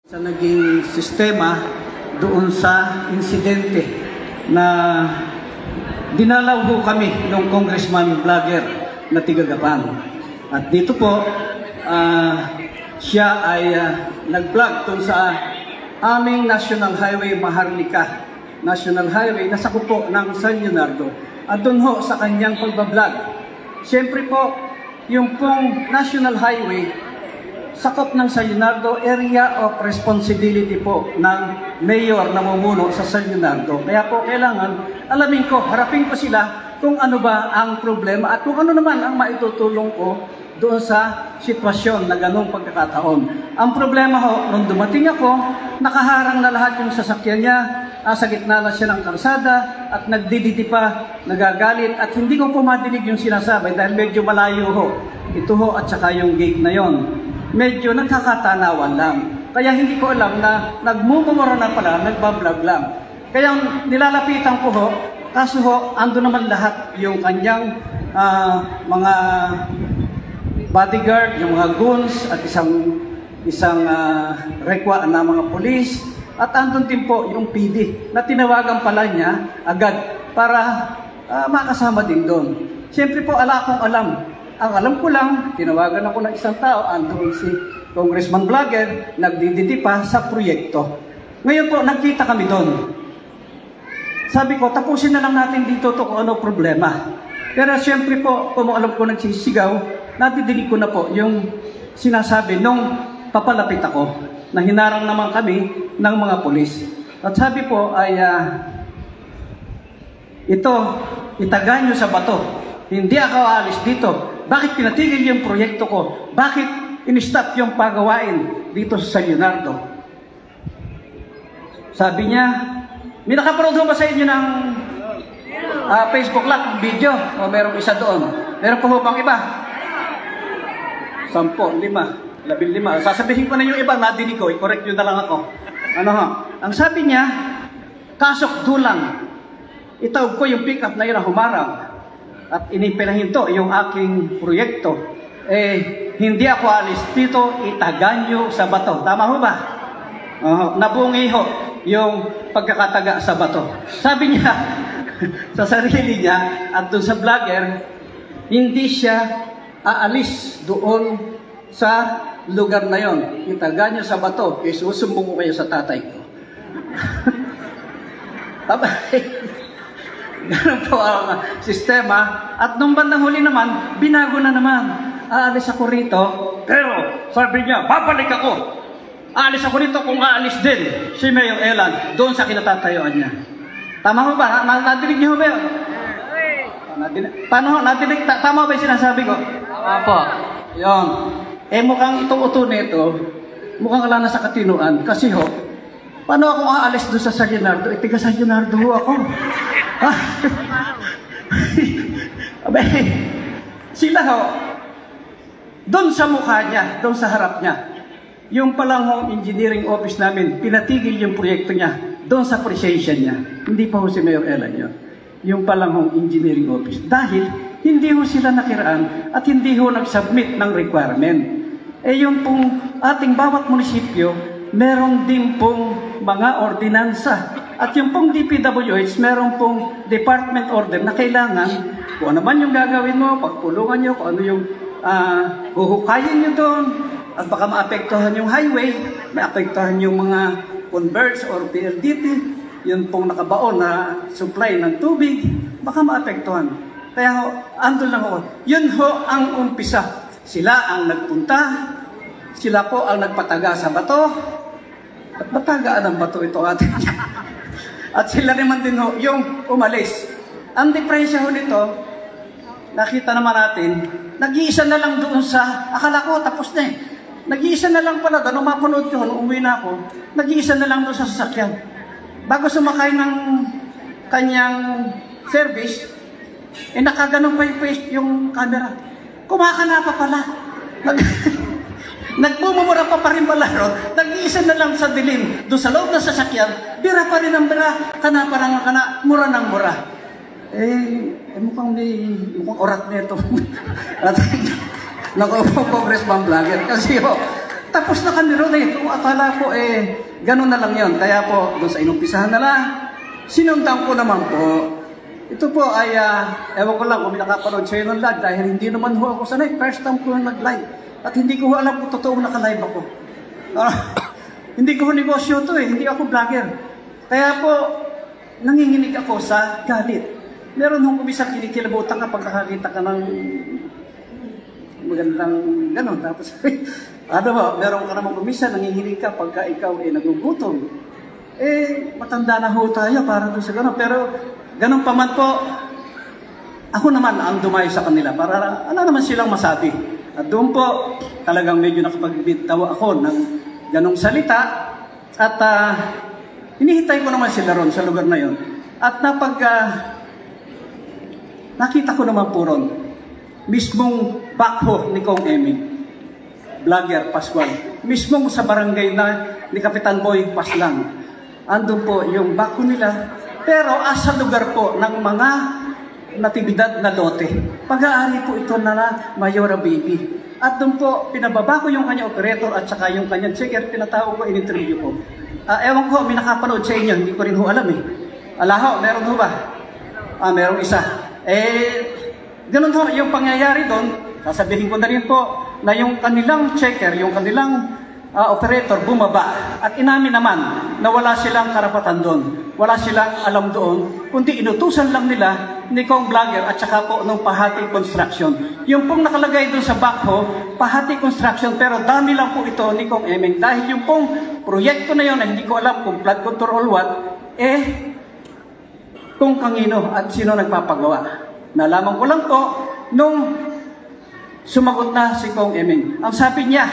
Sa naging sistema doon sa insidente na dinalaw ho kami ng congressman vlogger na Tigagapan. At dito po, siya ay nag-vlog doon sa aming National Highway Maharlika. National Highway na sakop po ng San Leonardo. At doon ho sa kanyang pagbablog. Siyempre po, yung pong National Highway sakop ng San Leonardo, area of responsibility po ng mayor na mumuno sa San Leonardo. Kaya po kailangan alamin ko, harapin ko sila kung ano ba ang problema at kung ano naman ang maitutulong ko doon sa sitwasyon na ganong pagkakataon. Ang problema ho, nung dumating ako, nakaharang na lahat yung sasakyan niya, sa gitna na siya ng kalsada at nagdiditi pa, nagagalit at hindi ko po madinig yung sinasabi dahil medyo malayo ho. Ito ho at saka yung gate na yon. Medyo nagkakatanawan lang. Kaya hindi ko alam na nagmumura na pala, nagbablog lang. Kaya nilalapitan ko ho, kaso ho, ando naman lahat yung kanyang mga bodyguard, yung mga goons at isang rekwa na mga polis. At andun din po yung PD na tinawagan pala niya agad para makasama din doon. Siyempre po, akong alam. Ang alam ko lang, tinawagan ako ng isang tao, andun si congressman vlogger, nagdiditi pa sa proyekto. Ngayon po, nagkita kami doon. Sabi ko, tapusin na lang natin dito to kung ano problema. Pero siyempre po, kung alam ko nagsisigaw, nadidinig ko na po yung sinasabi nung papalapit ako, na hinarang naman kami ng mga pulis. At sabi po ay, ito, itaga nyo sa bato. Hindi ako aalis dito. Bakit pinatigil yung proyekto ko? Bakit in-stop yung pagawain dito sa San Leonardo? Sabi niya, may nakapanood ba sa inyo ng Facebook Live video? O merong isa doon? Meron pa ho bang iba? 10, 5, 15. Sasabihin ko na yung iba, nadinig ko. I-correct nyo na lang ako. Ano ho? Ang sabi niya, kasok dulang. Itawag ko yung pick-up na yun na humarang. At inipinahinto yung aking proyekto, hindi ako alis dito, itagan nyo sa bato. Tama ho ba? Nabungi ho yung pagkakataga sa bato. Sabi niya, sa sarili niya, at doon sa vlogger, hindi siya aalis doon sa lugar na yon. Itagan nyo sa bato, susumbong ko kayo sa tatay ko. Ganun po ang sistema. At nung bandang huli naman, binago na naman. Aalis ako rito, pero sabi niya, babalik ako. Aalis ako rito kung aalis din si Mayor Elan doon sa kinatatayuan niya. Tama ho ba? Nadinig niyo ho ba yun? Paano ho? Nadinig? Tama ba yung sinasabi ko? Tama po. Yun. Mukhang itong uto nito, mukhang wala na sa katinuan. Kasi ho, paano ako aalis doon sa San Leonardo? Tiga San Leonardo ho ako. Abay, sila ho, doon sa mukha niya, doon sa harap niya, yung palang hong engineering office namin, pinatigil yung proyekto niya, doon sa presensya niya. Hindi pa ho si Mayor Elan yun. Yung palang hong engineering office. Dahil, hindi ho sila nakiraan at hindi ho nag-submit ng requirement. Yung pong ating bawat munisipyo, meron din pong mga ordinansa. At yung pong DPWH, meron pong department order na kailangan, kung ano man yung gagawin mo, pagpulungan nyo, kung ano yung huhukayin nyo doon, at baka maapektuhan yung highway, maapektuhan yung mga converts or PLDT, yun pong nakabaon na supply ng tubig, baka maapektuhan. Kaya andun lang ako. Yun ho ang umpisa. Sila ang nagpunta, sila po ang nagpataga sa bato, at matagaan ang bato ito atin. At sila naman din ho, yung umalis. Ang depresya ho nito, nakita naman natin, nag-iisa na lang doon sa, akala ko tapos na eh. Nag-iisa na lang pala, nung mapanood ko, nung umuwi na ako, nag-iisa na lang doon sa sasakyan. Bago sumakay ng kanyang service, nakaganon pa yung camera. Kumakana pa pala. Nagmumura pa rin pala, no? Nag-iisa na lang sa dilim. Doon sa loob ng sasakyan, bira pa rin ang bira, parang mura ng mura. Mukhang orat na ito. At nakaupo congressman vlogger. Kasi tapos na kami ron eh. Kung akala ko ganun na lang yon. Kaya po, doon sa inumpisahan na lang, sinundan ko naman po. Ito po ay, ewan ko lang kung may nakapanood sa'yo ng live dahil hindi naman ho ako sanay. First time ko nag-live. At hindi ko alam kung totoong naka-live ako. Hindi ko negosyo to hindi ako vlogger. Kaya po, nanginginig ako sa galit. Meron hong kumisa kinikilabutan kapag nakakita ka ng magandang gano'n. Tapos, meron ka namang kumisa, nanginginig ka pagka ikaw nagugutom. Matanda na ho tayo para doon sa gano'n. Pero, gano'n pa man po, ako naman ang dumayo sa kanila para ano naman silang masabi. At doon po, talagang medyo nakapagbitaw ako ng ganong salita. At hinihintay ko naman sila ron sa lugar na yon. At nakita ko naman po ron, mismong backho ni Kong Eming, vlogger Pascual, mismong sa barangay na ni Kapitan Boy Paslang. Andun po yung backho nila, pero asa lugar po ng mga natibidad na lote. Pag-aari po ito na Mayora Baby. At doon po, pinababa ko yung kanyang operator at saka yung kanyang checker, pinatawag ko, in-interview ko. Ewan ko, may nakapanood sa inyo, hindi ko rin ho alam Alaho, meron ho ba? Merong isa. Ganun ho, yung pangyayari doon, sasabihin ko na rin po, na yung kanilang checker, yung kanilang operator bumaba. At inamin naman na wala silang karapatan doon. Wala silang alam doon, kundi inutusan lang nila ni Kong Vlogger at saka po ng Pahati Construction. Yung pong nakalagay doon sa backho, Pahati Construction, pero dami lang po ito ni Kong Eming. Dahil yung pong proyekto na yun, hindi ko alam kung flood control or what, kung kanino at sino nagpapagawa. Nalaman ko lang po nung sumagot na si Kong Eming. Ang sabi niya,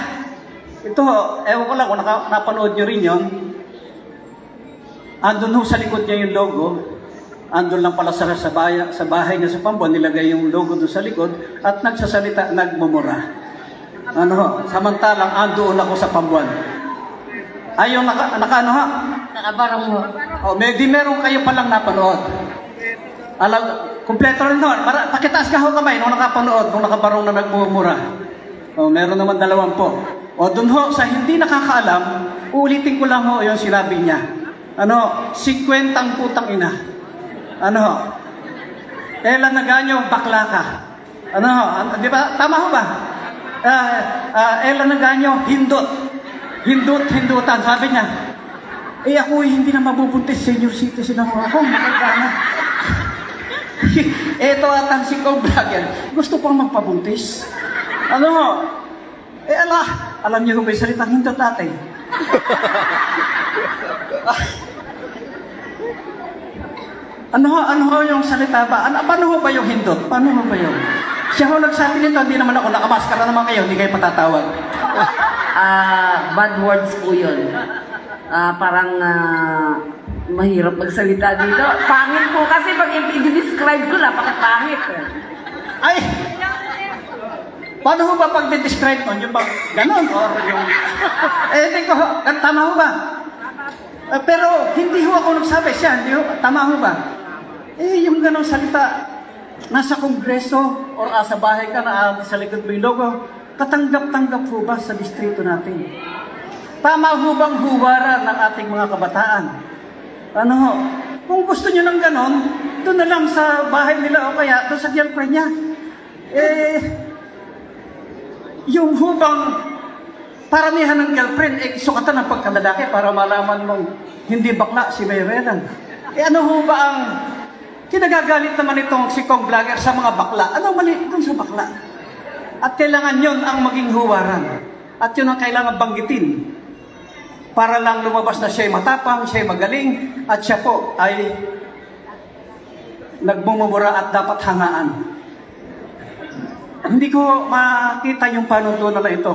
ito, ewan ko lang kung napanood nyo rin yun, andun ho sa likod niya yung logo, andun lang pala sa bahay niya sa Pambuan, nilagay yung logo doon sa likod, at nagsasalita, nagmumura. Samantalang andun ako sa Pambuan. Yung nakaano ha? Nakabarong mo. Di meron kayo palang napanood. Kompleto rin doon. Pakitaas ka ho kamay nung nakapanood, nung nakabarong na nagmumura. Meron naman 20. Doon ho, sa hindi nakakaalam, uulitin ko lang ho yung sinabi niya. 50 putang ina. Ela Naganyo, bakla ka. Di ba? Tama ho ba? Ela Naganyo, hindutan, sabi niya. Ako hindi na mabubuntis, senior citizen ako. Maganda na. Ito atang si Kong Vlogger, gusto pang magpabuntis. Alam niyo kung may salitang hindot natin. Ano yung salita ba? Paano ba yung hindot? Paano ba yun? Siya ho nagsabi nito, hindi naman ako, nakamaskara naman kayo, hindi kayo patatawag. Bad words po yun. Parang mahirap magsalita dito. Pangit po kasi pag i-describe ko, napakapangit. Ay! Paano ho ba pag describe nun? Yung bang ganon? Or yung... Hindi ko, tama ho ba? Pero hindi ho ako nagsabi siya, hindi ho, tama ho ba? Yung ganong salita, nasa kongreso or sa bahay ka na sa likod mo yung logo, katanggap-tanggap ho ba sa distrito natin? Tama ho bang huwaran ng ating mga kabataan? Kung gusto nyo ng ganon, doon na lang sa bahay nila o kaya doon sa girlfriend niya. Yung hubang paramihan ng girlfriend, sukatan ng pagkalalaki para malaman mong hindi bakla si Mayrelan. Ano ho ba ang kinagagalit naman itong si Kong Vlogger sa mga bakla? Ano mali dun sa bakla? At kailangan yun ang maging huwaran. At yun ang kailangan banggitin. Para lang lumabas na siya'y matapang, siya'y magaling, at siya po ay nagmumura at dapat hangaan. Hindi ko makita yung panuntunan na ito.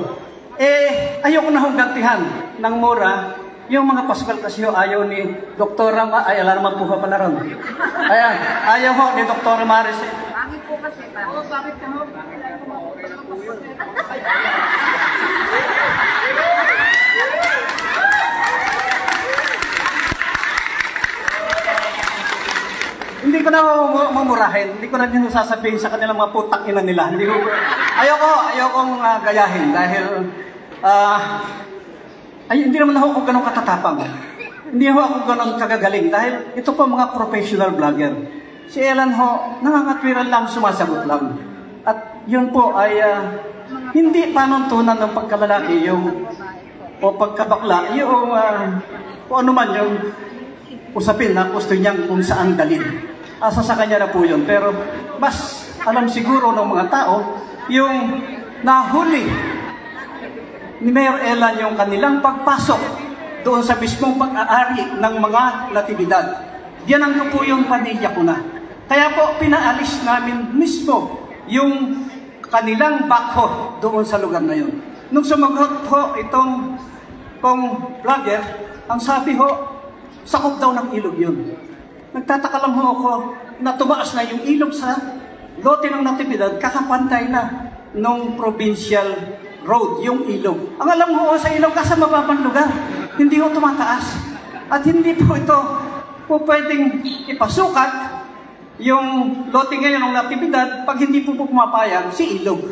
Ayoko na hong gantihan ng mura. Yung mga Pascual kasi ayaw ni Doktora ay alam naman po pala ron. Ayan, ayaw ho ni Doktora Maris. Pangit po kasi. Bakit ka ho? Hindi ko na mamurahin, hindi ko na din sasabihin sa kanilang mga putang ina nila. Ayokong gayahin dahil Ay, hindi naman ako ganun katatapang. Hindi ako ganun kagagaling dahil ito po mga professional vlogger. Si Ellen ho, nangangatwiran lang, sumasagot lang. At yun po ay hindi panuntunan ng pagkalalaki yung o pagkabakla, yung kung ano man yung usapin na gusto niyang kung saan dalhin. Asa sa kanya na po yun. Pero mas alam siguro ng mga tao yung nahuli ni Mayor Ellen yung kanilang pagpasok doon sa mismong pag-aari ng mga natibidad. Yan ang po yung panilya ko na. Kaya po pinaalis namin mismo yung kanilang backhoe doon sa lugar na yun. Nung sumagot ho itong vlogger, ang sabi ho, sakop daw ng ilog yun. Nagtataka lang ho ako na tumaas na yung ilog sa lote ng natibidad, kakapantay na nung provincial road, yung ilog. Ang alam ho sa ilog, kasi mababang lugar, hindi ho tumataas. At hindi po ito po pwedeng ipasukat yung lote ngayon ng natibidad pag hindi po pumapayag si ilog.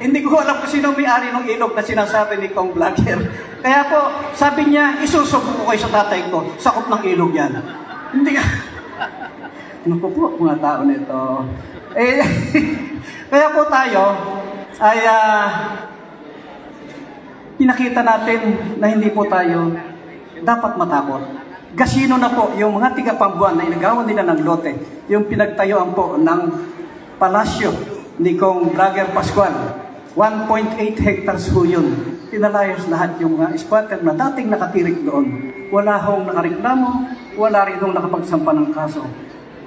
Hindi ko alam kung sino may-ari ng ilog na sinasabi ni Kong Vlogger. Kaya po, sabi niya, isusubo ko kayo sa tatay ko, sakop ng ilog yan. Hindi ka... Ano po mga tao nito? Kaya po tayo ay pinakita natin na hindi po tayo dapat matakot. Gasino na po yung mga tiga-Pambuan na inagawan nila ng lote, yung pinagtayuan po ng palasyo ni Kong Vlogger Pascual. 1.8 hectares po yun. Pinalayas lahat yung mga squatter na dating nakatirik doon. Wala hong nakareklamo, wala rin hong nakapagsampa ng kaso.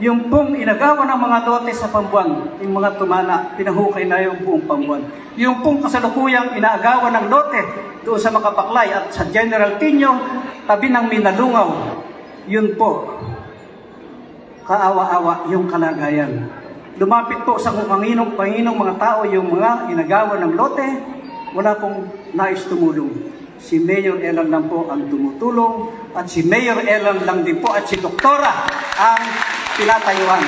Yung pong inagawa ng mga lote sa Pambuan, yung mga tumana, pinahukay na yung buong Pambuan. Yung pong kasalukuyang inaagawa ng lote doon sa Makapaklay at sa General Tinio, tabi ng Minalungaw, yun po, kaawa-awa yung kalagayan. Lumapit po sa kung kanginong mga tao yung mga inagawa ng lote, wala pong nais tumulong. Si Mayor Ellen lang po ang tumutulong at si Mayor Ellen lang din po at si Doktora ang tinatayuan.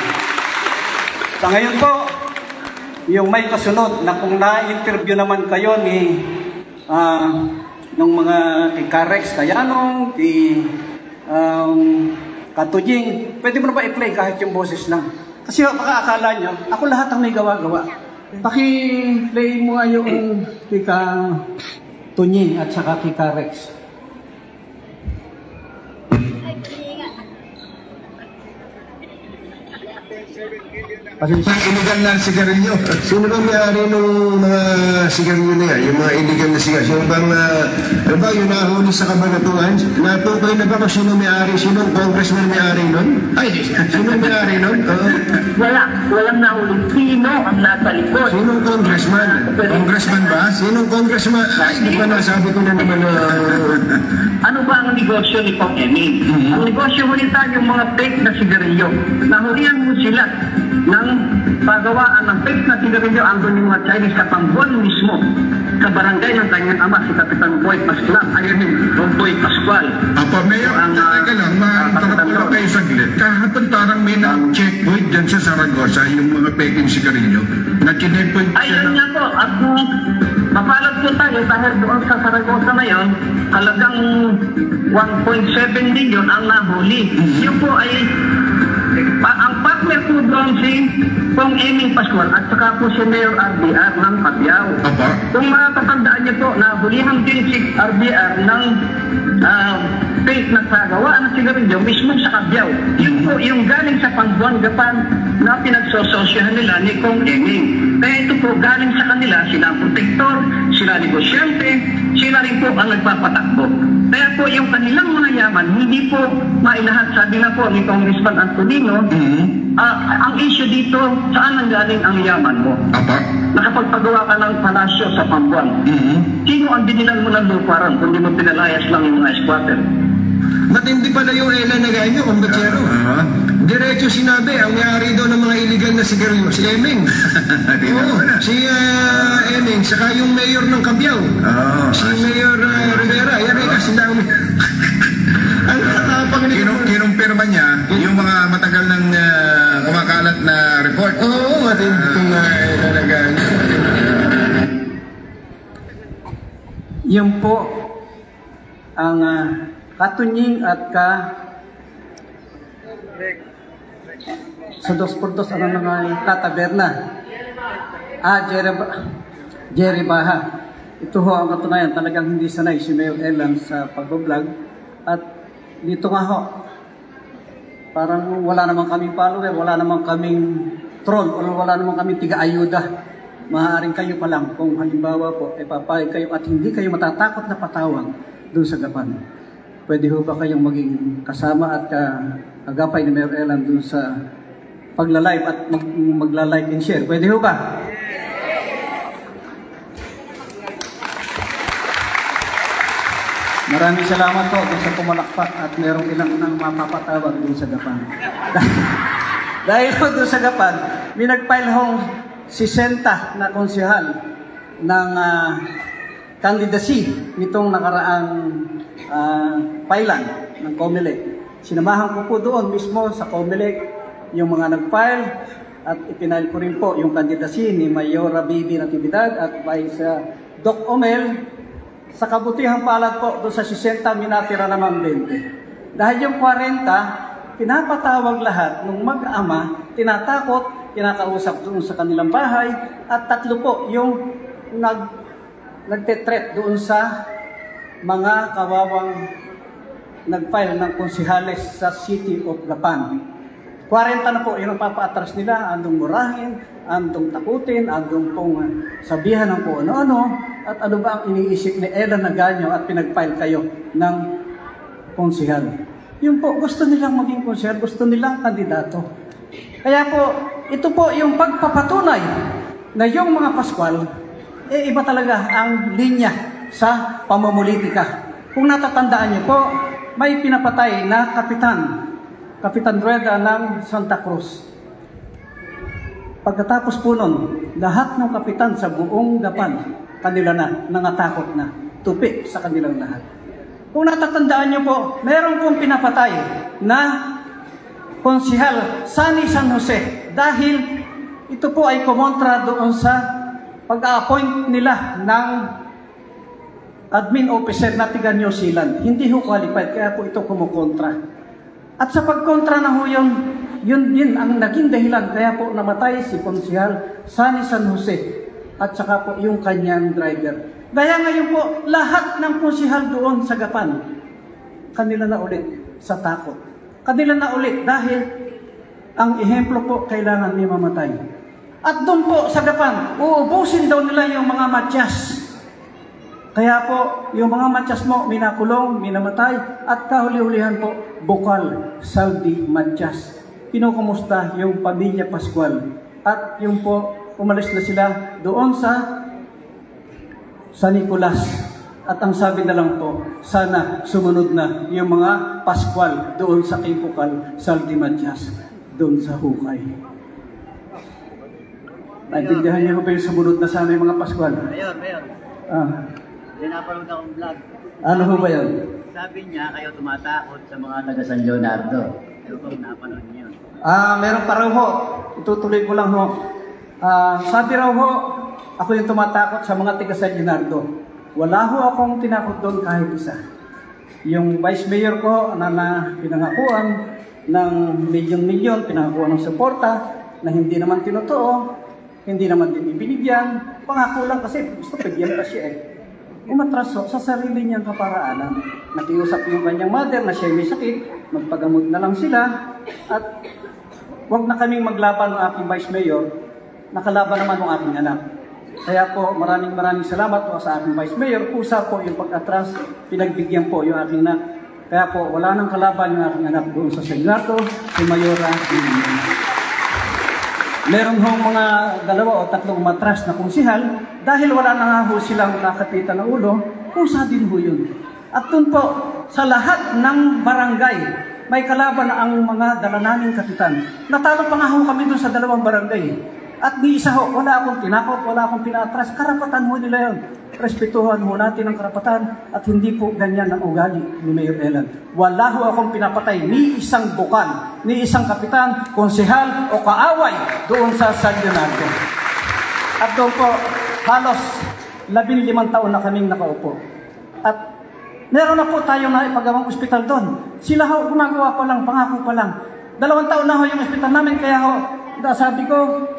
Sa ngayon po, yung may kasunod na kung na-interview naman kayo ni ng mga kay Carex Kayanong, kay Katujing, pwede mo na ba i-play kahit yung boses lang? Kasi baka akala nyo, ako lahat ang may gawa-gawa. Paki-play mo nga yung kay Tunying at saka kay Carex. Pasensya, iligal na sigarilyo. Sino bang may-ari ng mga sigarilyo na yan? Yung mga iligal na sigarilyo? Yung bang, ano ba, yung nahuli sa Kabanatuan? Natukoy na ba kung sino may-ari? Sinong congressman may-ari nun? Ay, sinong may-ari nun? Walang nahuli. Sino ang nasa likod? Sinong congressman? Congressman ba? Sinong congressman? Ay, di ba nasabi ko na naman Ano ba ang negosyo ni Pong Eming? Ang negosyo mo nito yung mga fake na sigarilyo. Nahulihan mo sila ng pagawaan ng fake na sigarilyo andun yung mga Chinese sa Pambuan mismo sa barangay ng kanyang ama, si Kapitan Boy Pascual, Boy Pascual. Apa, Mayor, teka lang, matarap ko kayo saglit. Kahapon parang may na-checkpoint dyan sa Saragossa, yung mga peking sigarilyo, na chinepoint siya. Ayun nga po, at mapalad po tayo dahil doon sa Saragossa na yun, halagang 1.7 million ang nahuli. Yun po ay ang partner po doon si Pong Eming Pascual at saka po si Mayor RBR ng Cabiao. Kung matatandaan niyo po, nahulihan din si RBR ng fake na sagawaan ng sigarilyo mismo sa Cabiao. Yun po yung galing sa Pambuan Gapan na pinagsososyohan nila ni Kong Eming. Kaya ito po galing sa kanila, sila ang protector, sila negosyante, sila rin po ang nagpapatakbo. Kaya po yung kanilang mga yaman, hindi po mailahat. Sabi na po ni Congressman Antonino, ang issue dito, saan ang galing ang yaman mo? Nakapagpagawa ka ng palasyo sa Pambuan. Sino ang binilang mo ng lupa ron kung di mo pinalayas lang yung mga squatter? Matindi pala yung Ellen na ganyo, Kumbachero. Diretso sinabi, ang may-ari daw ng mga illegal na sigarilyo, si Eming. Si Eming, saka yung mayor ng Cabiao. Si Mayor Rivera, yan ay kasi lang. Kinumpirma niya yung mga matagal ng kumakalat na report. Oo, matindi itong talaga. Yun po ang katunying at sa 2x2 ano na nga kataberna. Jerry Baha. Ito ho ang katunayan, talagang hindi sanay si Mayor Elan sa pag-vlog. At dito nga ho, parang wala namang kaming follower, wala namang kaming troll, o wala namang kaming tiga-ayuda. Maaaring kayo pa lang kung halimbawa po, papayag kayo at hindi kayo matatakot na patawag doon sa gapan. Pwede ho ba kayong maging kasama at agapay ni Mayor Elan doon sa pagla-live at magla-like and share? Pwede ho ba? Maraming salamat po doon sa pumalakpak at merong ilang nang mapapatawag doon sa gapan. Dahil po doon sa gapan, may nag-file hong 60 na konsehal ng candidacy nitong nakaraang filean ng COMELEC. Sinamahan ko po doon mismo sa COMELEC yung mga nag-file at ipinail ko rin po yung candidacy ni Mayora Bibi Natividad at Vice Doc Omel. Sa kabutihang palad po, doon sa 60, minatira naman 20. Dahil yung 40, pinapatawag lahat ng mag-ama, tinatakot, kinakausap doon sa kanilang bahay, at 3 po yung nagtetret doon sa mga kawawang nag-file ng konsihales sa City of Gapan. 40 na po yung papaatras nila, andong murahin, andong takutin, andong pong sabihan ng kung ano-ano, at ano ba ang iniisip ni Elan Naganyo at pinag-file kayo ng konsihal. Yun po, gusto nilang maging konsihal, gusto nilang kandidato. Kaya po, ito po yung pagpapatunay na yung mga Pascual, iba talaga ang linya sa pamumulitika. Kung natatandaan niyo po, may pinapatay na Kapitan Rueda ng Santa Cruz. Pagkatapos po nun, lahat ng kapitan sa buong Gapan, kanila na, nangatakot na, tupi sa kanilang lahat. Kung natatandaan niyo po, meron pong pinapatay na konsihal Sunny San Jose dahil ito po ay kumontra doon sa pag-a-appoint nila ng admin officer na tiga New Zealand. Hindi ho qualified, kaya po ito kumukontra. At sa pagkontra na ho yun ang naging dahilan. Kaya po namatay si Konsihal Sunny San Jose at saka po yung kanyang driver. Kaya ngayon po, lahat ng konsihal doon sa Gapan, kanila na ulit sa takot. Kanila na ulit dahil ang ehemplo po kailangan may mamatay. At doon po sa Gapan, uubusin daw nila yung mga matyas. Kaya po, yung mga matyas mo, minakulong, minamatay, at kahuli-hulihan po, Bukal, Saldi, Matyas. Pinukumusta yung pamilya Pascual. At yung po, umalis na sila doon sa San Nicolas. At ang sabi na lang po, sana sumunod na yung mga Pascual doon sa kay Bukal, Saldi, Matyas, doon sa Hukay. Naintindihan niyo ba yung sumunod na sana yung mga Pascual? Mayor. Hindi napanood akong vlog. Ano ho ba yan? Sabi niya, kayo tumatakot sa mga taga San Leonardo. Pero kung napanood niyo. Meron pa raw ho. Itutuloy ko lang ho. Sabi raw ho, ako yung tumatakot sa mga taga San Leonardo. Wala ho akong tinakot doon kahit isa. Yung vice mayor ko na pinangakuan ng milyon-milyon, pinangakuan ng suporta na hindi naman tinotoo, hindi naman din ibinigyan. Pangako lang kasi gusto pagyan pa siya eh. Umatraso sa sarili niyang kaparaanan. Nakiusap yung kanyang mother na siya may sakit, magpagamot na lang sila, at huwag na kaming maglaban ng aking vice mayor, nakalaban naman ng aking anak. Kaya po, maraming salamat po sa aking vice mayor. Pusa po yung pag-atras, pinagbigyan po yung aking anak. Kaya po, wala nang kalaban yung aking anak doon sa Senado, si Mayora. Meron hong mga 2 o 3 matras na konsihal, dahil wala na nga ho silang nakatita na ulo, kusa din ho yun. At doon po, sa lahat ng barangay, may kalaban na ang mga dalananing kapitan. Natalo pa nga ho kami doon sa 2 barangay. At ni isa ho, wala akong tinakot, wala akong pinatras. Karapatan ho nila yun. Respetuhan ho natin ang karapatan at hindi po ganyan ang ugali ni Mayor Elan. Wala ho akong pinapatay ni isang bukan, ni isang kapitan, konsehal o kaaway doon sa San Leonardo. At doon po, halos 15 taon na kaming nakaupo. At meron na po tayo na ipagawang ospital doon. Sila ho, gumagawa pa lang, pangako pa lang. 2 taon na ho yung ospital namin, kaya ho, sabi ko,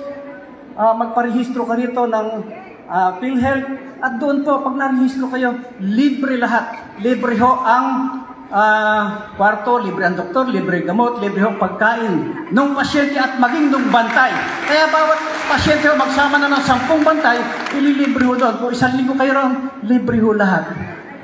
magparehistro ka rito ng PhilHealth. At doon po, pag narehistro kayo, libre lahat. Libre ho ang kwarto, libre ang doktor, libre gamot, libre ho pagkain nung pasyente at maging nung bantay. Kaya bawat pasyente ho magsama na ng 10 bantay, ililibre ho doon. Kung 1 linggo kayo ron, libre ho lahat.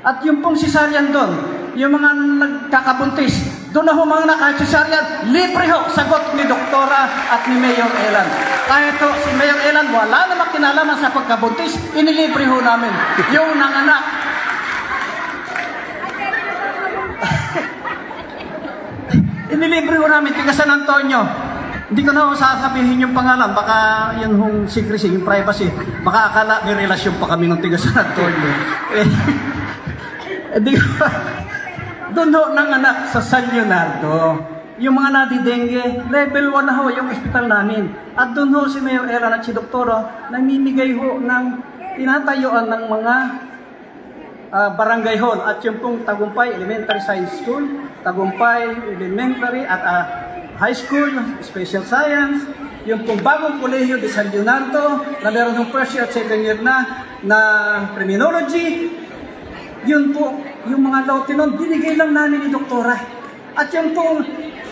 At yung pong cesarean doon, yung mga nagkakabuntis, doon na ho mga naka-cesarean, libre ho, sagot ni Doktora at ni Mayor Elan. Kahit ho, si Mayor Elan, wala namang kinalaman sa pagkabuntis, inilibre ho namin. Yung nanganak, inilibre ho namin, tiga San Antonio. Hindi ko na ho sasabihin yung pangalan, baka yun hong secrecy, yung privacy. Baka akala may relasyon pa kami ng tiga San Antonio. Doon ho nanganak sa San Leonardo. Yung mga nadidengue, level 1 na ho yung ospital namin. At doon ho si Mayor Elan at si Doktora namimigay ho ng tinatayuan ng mga barangay hall. At yung pong Tagumpay Elementary Science School, Tagumpay Elementary at High School, Special Science, yung pong bagong kolehiyo de San Leonardo, na meron ng first year at second year na criminology. Yun po, yung mga lote nun, binigay lang namin ni Doktora. At yung pong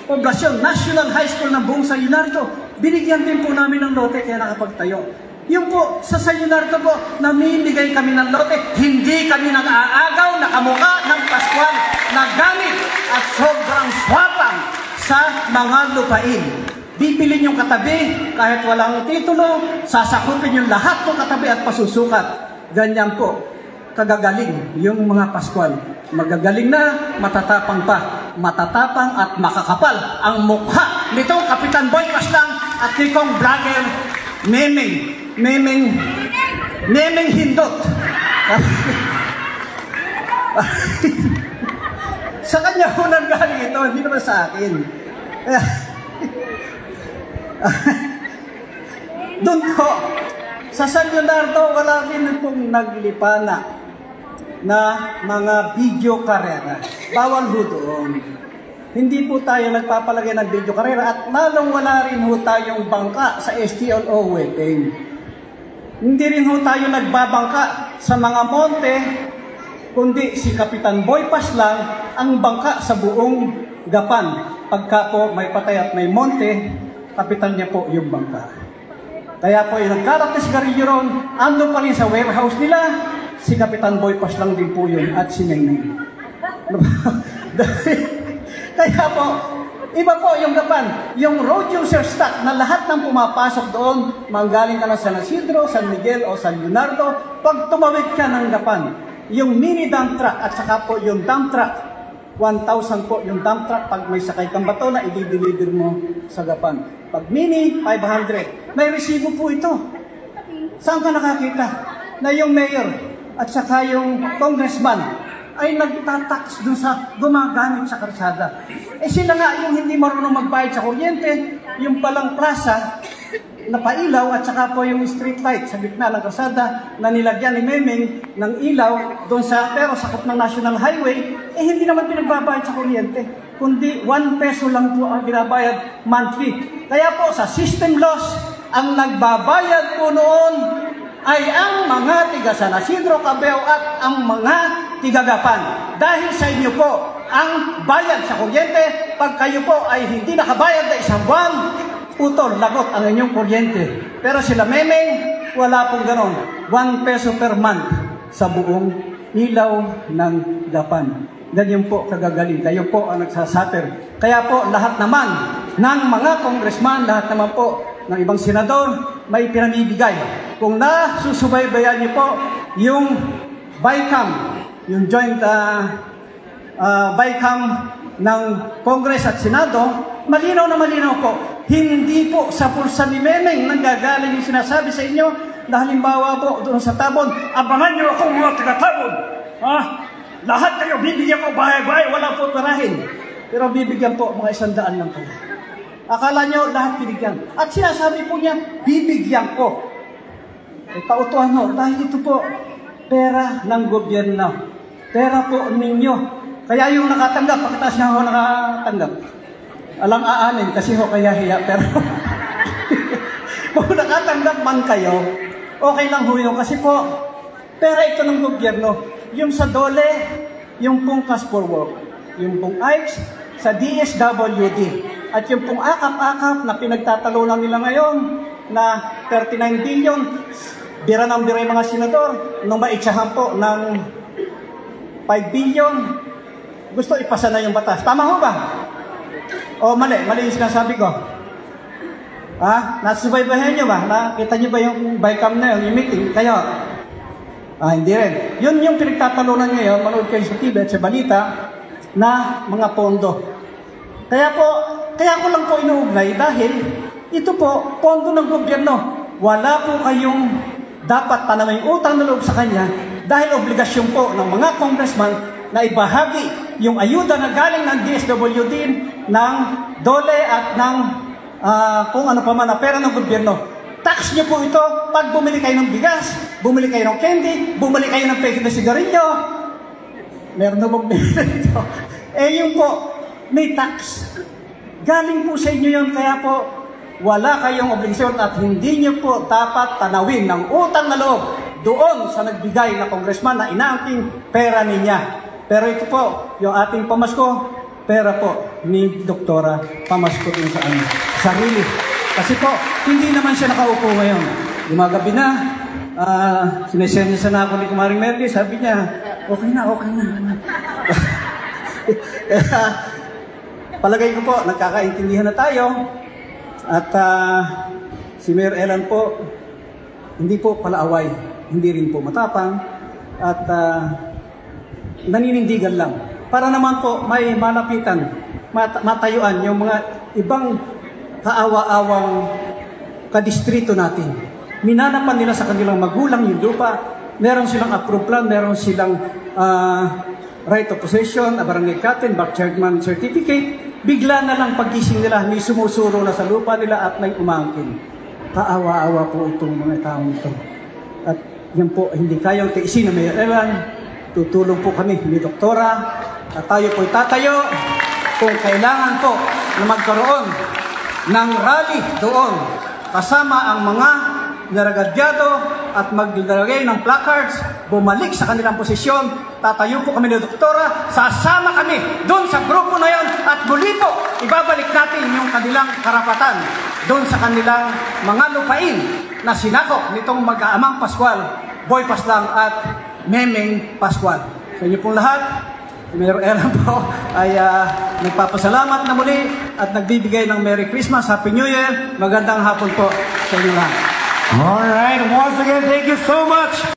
poblasyon, National High School ng buong San Leonardo, binigyan din po namin ng lote kaya nakapagtayo. Yung po, sa San Leonardo po, namimigay kami ng lote, hindi kami nag-aagaw na kamukha ng Pascual na gamit at sobrang swapang sa mga lupain. Bibilin yung katabi, kahit walang titulo, sasakupin yung lahat ng katabi at pasusukat. Ganyan po. Kagagaling yung mga Pascual. Magagaling na, matatapang pa. Matatapang at makakapal ang mukha nitong Kapitan Boy Paslang at nitong vlogger Memeng Hindot. Sa kanya po nanggaling ito, hindi naman sa akin. Doon po, sa San Leonardo, wala rin pong naglipana na mga video karera. Bawal ho doon. Hindi po tayo nagpapalagay ng video karera at lalong wala rin ho tayong bangka sa STLO wedding. Hindi rin ho tayo nagbabangka sa mga monte, kundi si Kapitan Boy Paslang ang bangka sa buong Gapan. Pagka po may patay at may monte, kapitan niya po yung bangka. Kaya po yung nagkarat na sigarilyo ron, ando pa rin sa warehouse nila, si Kapitan Boy Paslang din po yun at si Nainay. Kaya po, iba po yung Gapan, yung road user stock na lahat ng pumapasok doon, manggaling ka ng San Isidro, San Miguel o San Leonardo, pag tumawid ka ng Gapan, yung mini dump truck at saka po yung dump truck, 1,000 po yung dump truck pag may sakay kang bato na i-deliver mo sa Gapan. Pag mini, 500. May resibo po ito. Saan ka nakakita na yung mayor at saka yung congressman ay nagtatax dun sa gumagamit sa karsada? Sila nga yung hindi marunong magbayad sa kuryente, yung palang plaza na pailaw at saka po yung street light sa gitna ng karsada na nilagyan ni Memeng ng ilaw doon sa pero sakop ng National Highway, hindi naman pinagbabayad sa kuryente, kundi 1 peso lang po ang binabayad monthly. Kaya po sa system loss, ang nagbabayad po noon ay ang mga tiga San Isidro, Cabeo at ang mga tiga Gapan. Dahil sa inyo po ang bayad sa kuryente, pag kayo po ay hindi nakabayad na 1 buwan, putol, lagot ang inyong kuryente. Pero sila Memeng, wala pong ganon. 1 peso per month sa buong ilaw ng Gapan. Ganyan po kagagaling. Kayo po ang nagsasaper. Kaya po lahat naman ng mga congressman, lahat naman po ng ibang senador, may pinamibigay. Kung nasusubaybayan niyo po yung BICAM, yung joint BICAM ng Congress at Senado, malinaw na malinaw po. Hindi po sa pulsa ni Memeng nanggagaling yung sinasabi sa inyo na halimbawa po doon sa Tabon, abangan niyo ako mga taga-Tabon. Lahat kayo bibigyan ko bahay-bahay, wala po tarahin. Pero bibigyan po mga 100 lang pala. Akala niyo lahat binigyan. At sinasabi po niya, bibigyan ko. Pautuhan ho, dahil ito po pera ng gobyerno. Pera po ninyo. Kaya yung nakatanggap, pagkataas niya ho nakatanggap. Alang aanin kasi ho kaya hiya. Pero kung nakatanggap man kayo, okay lang ho yun. Kasi po, pera ito ng gobyerno. Yung sa DOLE, yung pong cash for work. Yung pong AICS, sa DSWD. At yung pong akap-akap na pinagtatalunan nila ngayon na 39 billion, bira ng bira yung mga senador, nung maitsahan po ng 5 billion, gusto ipasa na yung batas. Tama ho ba? O mali yung sinasabi ko. Nasubaybayan nyo ba? Nakita nyo ba yung bycam na yun, yung meeting? Kayo? Hindi rin. Yun yung pinagtatalunan ngayon, manood kayo sa TV at sa balita, na mga pondo. Kaya ko lang po inuugnay dahil ito po, pondo ng gobyerno. Wala po kayong dapat tanaming utang na loob sa kanya dahil obligasyon po ng mga congressman na ibahagi yung ayuda na galing ng DSWD, ng DOLE at ng kung ano pa man na pera ng gobyerno. Tax nyo po ito pag bumili kayo ng bigas, bumili kayo ng candy, bumili kayo ng peke na sigarilyo. Meron na bumili ito. Yung po, may tax. Galing po sa inyo yun, kaya po wala kayong obligasyon at hindi nyo po dapat tanawin ng utang na loob doon sa nagbigay na congressman na inaangking pera niya. Pero ito po, yung ating pamasko, pera po ni Doktora, pamasko din sa ano, sarili. Kasi po, hindi naman siya nakaupo ngayon. Gumagabi na, sinesensya na ako ni Kumaring Merly, sabi niya, okay na. Palagay ko po, nagkakaintindihan na tayo. At si Mayor Elan po, hindi po palaaway, hindi rin po matapang. At naninindigan lang. Para naman po may malapitan, matayuan yung mga ibang kaawa-awang kadistrito natin. Minanapan nila sa kanilang magulang yung lupa, meron silang approved plan, meron silang right of possession, a barangay captain, backyardman certificate, bigla na lang pagising nila, may sumusuro na sa lupa nila at may umangkin. Kaawa-awa po itong mga taong ito. At yan po, hindi kayang tiisin na Mayor Elan. Tutulong po kami ni Doktora at tayo po'y tatayo kung kailangan po na magkaroon ng rally doon kasama ang mga naragadyado at maglalagay ng placards, bumalik sa kanilang posisyon. Tatayo po kami ni Doktora, sasama kami doon sa grupo na yon at muli po ibabalik natin yung kanilang karapatan doon sa kanilang mga lupain na sinakop nitong mag-aamang Pascual, Boy Paslang at Memeng Pascual. Sa inyo pong lahat, Mayor Elan po ay nagpapasalamat na muli at nagbibigay ng Merry Christmas, Happy New Year, magandang hapon po sa inyo lahat. All right, once again, thank you so much.